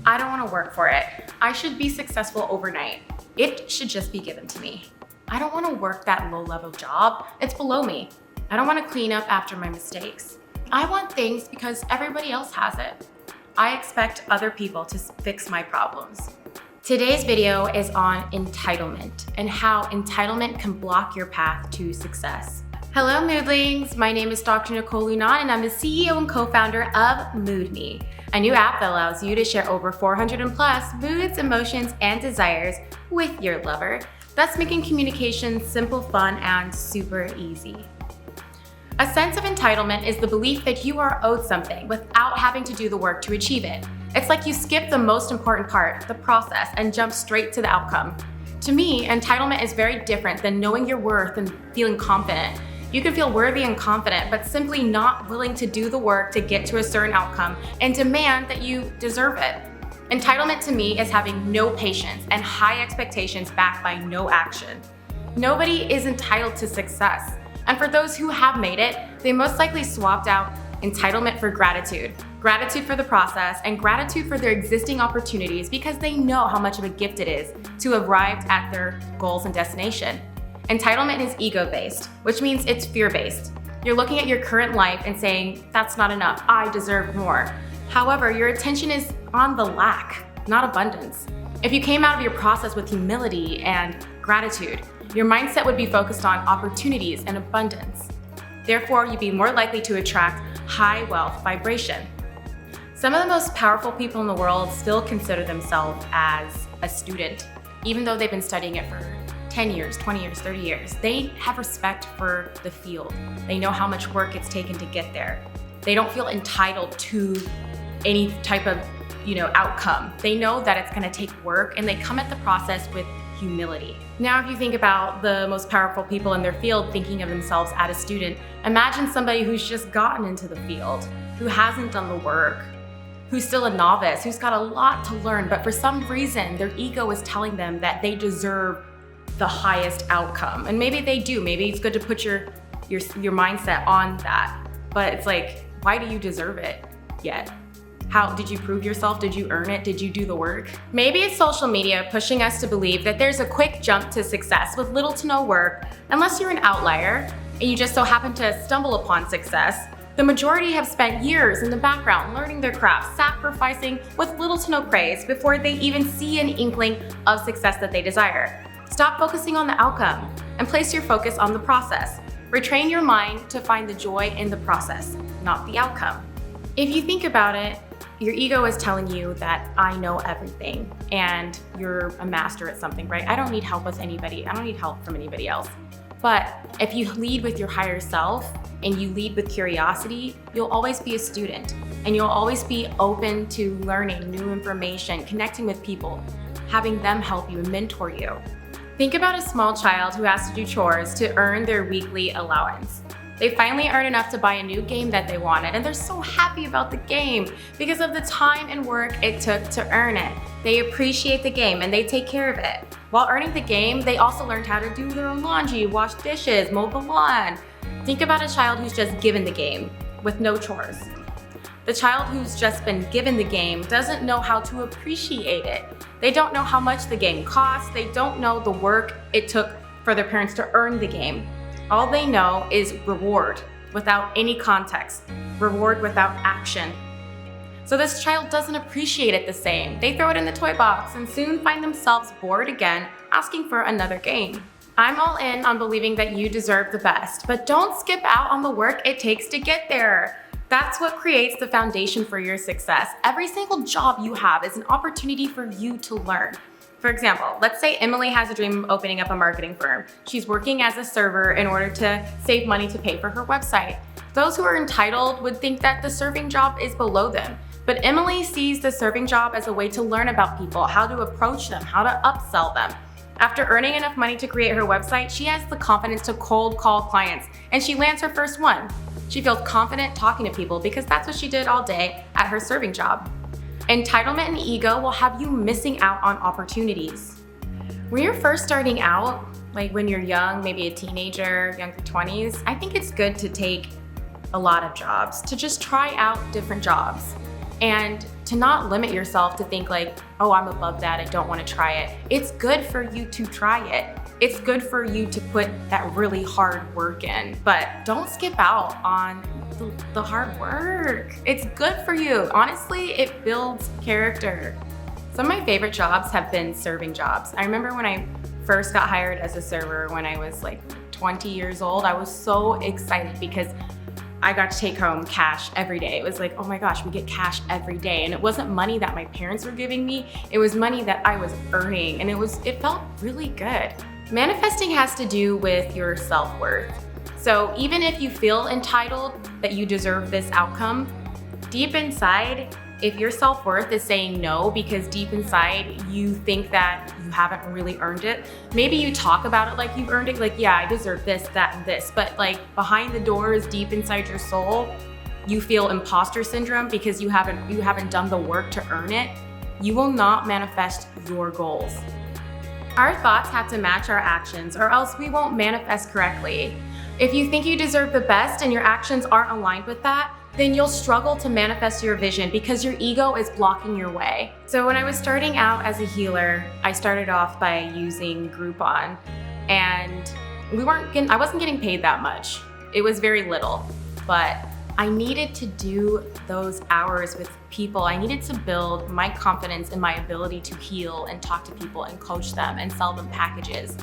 I don't want to work for it. I should be successful overnight. It should just be given to me. I don't want to work that low-level job. It's below me. I don't want to clean up after my mistakes. I want things because everybody else has it. I expect other people to fix my problems. Today's video is on entitlement and how entitlement can block your path to success. Hello Moodlings, my name is Dr. Nicole Lunan and I'm the CEO and co-founder of MoodMe, a new app that allows you to share over 400 and plus moods, emotions, and desires with your lover, thus making communication simple, fun, and super easy. A sense of entitlement is the belief that you are owed something without having to do the work to achieve it. It's like you skip the most important part, the process, and jump straight to the outcome. To me, entitlement is very different than knowing your worth and feeling confident. You can feel worthy and confident, but simply not willing to do the work to get to a certain outcome and demand that you deserve it. Entitlement to me is having no patience and high expectations backed by no action. Nobody is entitled to success. And for those who have made it, they most likely swapped out entitlement for gratitude. Gratitude for the process and gratitude for their existing opportunities because they know how much of a gift it is to have arrived at their goals and destination. Entitlement is ego-based, which means it's fear-based. You're looking at your current life and saying, that's not enough, I deserve more. However, your attention is on the lack, not abundance. If you came out of your process with humility and gratitude, your mindset would be focused on opportunities and abundance. Therefore, you'd be more likely to attract high wealth vibration. Some of the most powerful people in the world still consider themselves as a student, even though they've been studying it for 10 years, 20 years, 30 years. They have respect for the field. They know how much work it's taken to get there. They don't feel entitled to any type of, outcome. They know that it's gonna take work and they come at the process with humility. Now, if you think about the most powerful people in their field thinking of themselves as a student, imagine somebody who's just gotten into the field, who hasn't done the work, who's still a novice, who's got a lot to learn, but for some reason, their ego is telling them that they deserve the highest outcome. And maybe they do. Maybe it's good to put your mindset on that. But it's like, why do you deserve it yet? How did you prove yourself? Did you earn it? Did you do the work? Maybe it's social media pushing us to believe that there's a quick jump to success with little to no work, unless you're an outlier and you just so happen to stumble upon success. The majority have spent years in the background learning their craft, sacrificing with little to no praise before they even see an inkling of success that they desire. Stop focusing on the outcome and place your focus on the process. Retrain your mind to find the joy in the process, not the outcome. If you think about it, your ego is telling you that I know everything and you're a master at something, right? I don't need help with anybody. I don't need help from anybody else. But if you lead with your higher self and you lead with curiosity, you'll always be a student and you'll always be open to learning new information, connecting with people, having them help you and mentor you. Think about a small child who has to do chores to earn their weekly allowance. They finally earn enough to buy a new game that they wanted, and they're so happy about the game because of the time and work it took to earn it. They appreciate the game and they take care of it. While earning the game, they also learned how to do their own laundry, wash dishes, mow the lawn. Think about a child who's just given the game with no chores. The child who's just been given the game doesn't know how to appreciate it. They don't know how much the game costs. They don't know the work it took for their parents to earn the game. All they know is reward without any context, reward without action. So this child doesn't appreciate it the same. They throw it in the toy box and soon find themselves bored again, asking for another game. I'm all in on believing that you deserve the best, but don't skip out on the work it takes to get there. That's what creates the foundation for your success. Every single job you have is an opportunity for you to learn. For example, let's say Emily has a dream of opening up a marketing firm. She's working as a server in order to save money to pay for her website. Those who are entitled would think that the serving job is below them. But Emily sees the serving job as a way to learn about people, how to approach them, how to upsell them. After earning enough money to create her website, she has the confidence to cold call clients, and she lands her first one. She feels confident talking to people because that's what she did all day at her serving job. Entitlement and ego will have you missing out on opportunities. When you're first starting out, like when you're young, maybe a teenager, younger 20s, I think it's good to take a lot of jobs, to just try out different jobs and to to not limit yourself to think like, oh, I'm above that, I don't want to try it. It's good for you to try it. It's good for you to put that really hard work in, but don't skip out on the hard work. It's good for you. Honestly, it builds character. Some of my favorite jobs have been serving jobs. I remember when I first got hired as a server when I was like 20 years old, I was so excited because I got to take home cash every day. It was like, oh my gosh, we get cash every day. And it wasn't money that my parents were giving me, it was money that I was earning, and it felt really good. Manifesting has to do with your self-worth. So even if you feel entitled that you deserve this outcome, deep inside, if your self-worth is saying no because deep inside you think that you haven't really earned it, maybe you talk about it like you've earned it, like, yeah, I deserve this, that, and this, but like behind the doors, deep inside your soul, you feel imposter syndrome because you haven't done the work to earn it, you will not manifest your goals. Our thoughts have to match our actions or else we won't manifest correctly. If you think you deserve the best and your actions aren't aligned with that, then you'll struggle to manifest your vision because your ego is blocking your way. So when I was starting out as a healer, I started off by using Groupon, and I wasn't getting paid that much. It was very little, but I needed to do those hours with people. I needed to build my confidence in my ability to heal and talk to people and coach them and sell them packages.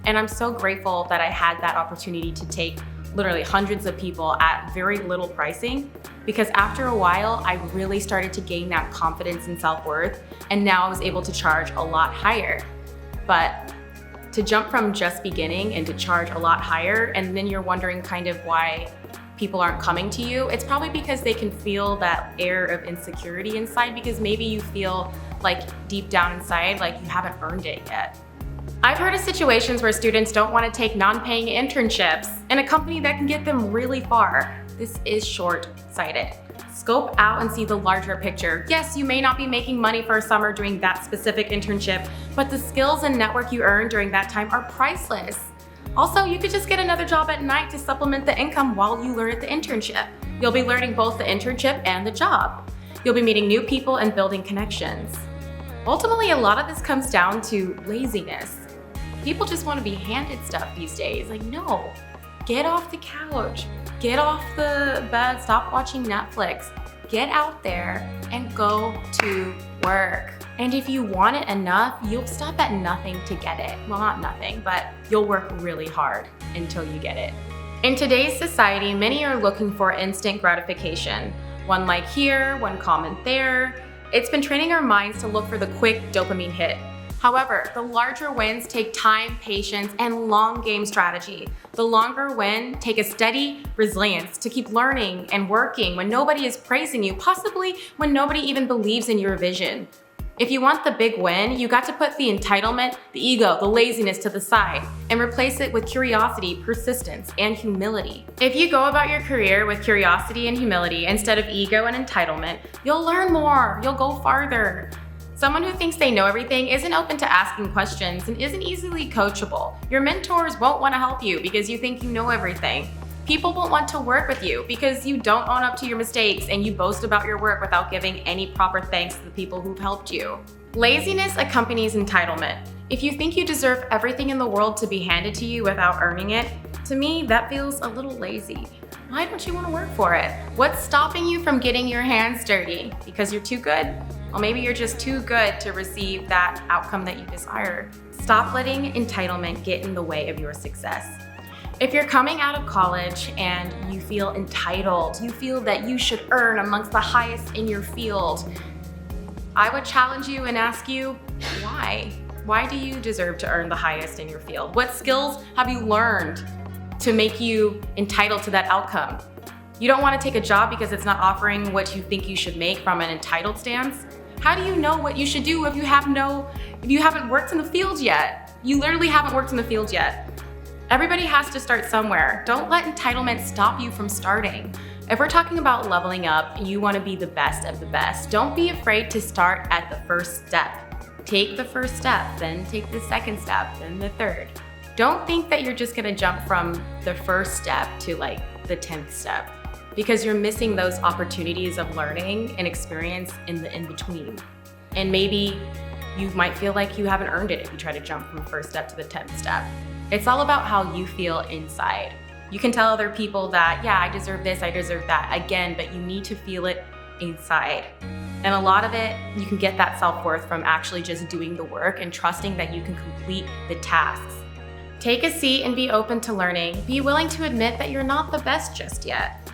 And I'm so grateful that I had that opportunity to take literally hundreds of people at very little pricing, because after a while, I really started to gain that confidence and self-worth, and now I was able to charge a lot higher. But to jump from just beginning and to charge a lot higher, and then you're wondering kind of why people aren't coming to you, it's probably because they can feel that air of insecurity inside, because maybe you feel like deep down inside, like you haven't earned it yet. I've heard of situations where students don't want to take non-paying internships in a company that can get them really far. This is short-sighted. Scope out and see the larger picture. Yes, you may not be making money for a summer doing that specific internship, but the skills and network you earn during that time are priceless. Also, you could just get another job at night to supplement the income while you learn at the internship. You'll be learning both the internship and the job. You'll be meeting new people and building connections. Ultimately, a lot of this comes down to laziness. People just want to be handed stuff these days. Like, no, get off the couch, get off the bed, stop watching Netflix, get out there and go to work. And if you want it enough, you'll stop at nothing to get it. Well, not nothing, but you'll work really hard until you get it. In today's society, many are looking for instant gratification. One like here, one comment there. It's been training our minds to look for the quick dopamine hit. However, the larger wins take time, patience, and long game strategy. The longer win take a steady resilience to keep learning and working when nobody is praising you, possibly when nobody even believes in your vision. If you want the big win, you got to put the entitlement, the ego, the laziness to the side and replace it with curiosity, persistence, and humility. If you go about your career with curiosity and humility instead of ego and entitlement, you'll learn more, you'll go farther. Someone who thinks they know everything isn't open to asking questions and isn't easily coachable. Your mentors won't want to help you because you think you know everything. People won't want to work with you because you don't own up to your mistakes and you boast about your work without giving any proper thanks to the people who've helped you. Laziness accompanies entitlement. If you think you deserve everything in the world to be handed to you without earning it, to me, that feels a little lazy. Why don't you want to work for it? What's stopping you from getting your hands dirty? Because you're too good? Well, maybe you're just too good to receive that outcome that you desire. Stop letting entitlement get in the way of your success. If you're coming out of college and you feel entitled, you feel that you should earn amongst the highest in your field, I would challenge you and ask you, why? Why do you deserve to earn the highest in your field? What skills have you learned to make you entitled to that outcome? You don't want to take a job because it's not offering what you think you should make from an entitled stance. How do you know what you should do if you haven't worked in the field yet? You literally haven't worked in the field yet. Everybody has to start somewhere. Don't let entitlement stop you from starting. If we're talking about leveling up, you want to be the best of the best. Don't be afraid to start at the first step. Take the first step, then take the second step, then the third. Don't think that you're just going to jump from the first step to like the 10th step. because you're missing those opportunities of learning and experience in the in-between. And maybe you might feel like you haven't earned it if you try to jump from the first step to the 10th step. It's all about how you feel inside. You can tell other people that, yeah, I deserve this, I deserve that, again, but you need to feel it inside. And a lot of it, you can get that self-worth from actually just doing the work and trusting that you can complete the tasks. Take a seat and be open to learning. Be willing to admit that you're not the best just yet.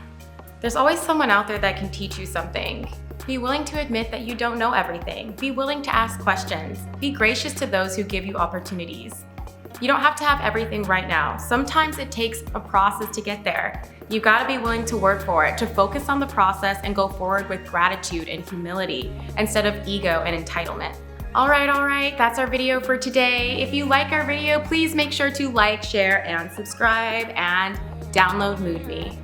There's always someone out there that can teach you something. Be willing to admit that you don't know everything. Be willing to ask questions. Be gracious to those who give you opportunities. You don't have to have everything right now. Sometimes it takes a process to get there. You gotta be willing to work for it, to focus on the process and go forward with gratitude and humility instead of ego and entitlement. All right, that's our video for today. If you like our video, please make sure to like, share, and subscribe, and download MoodMe.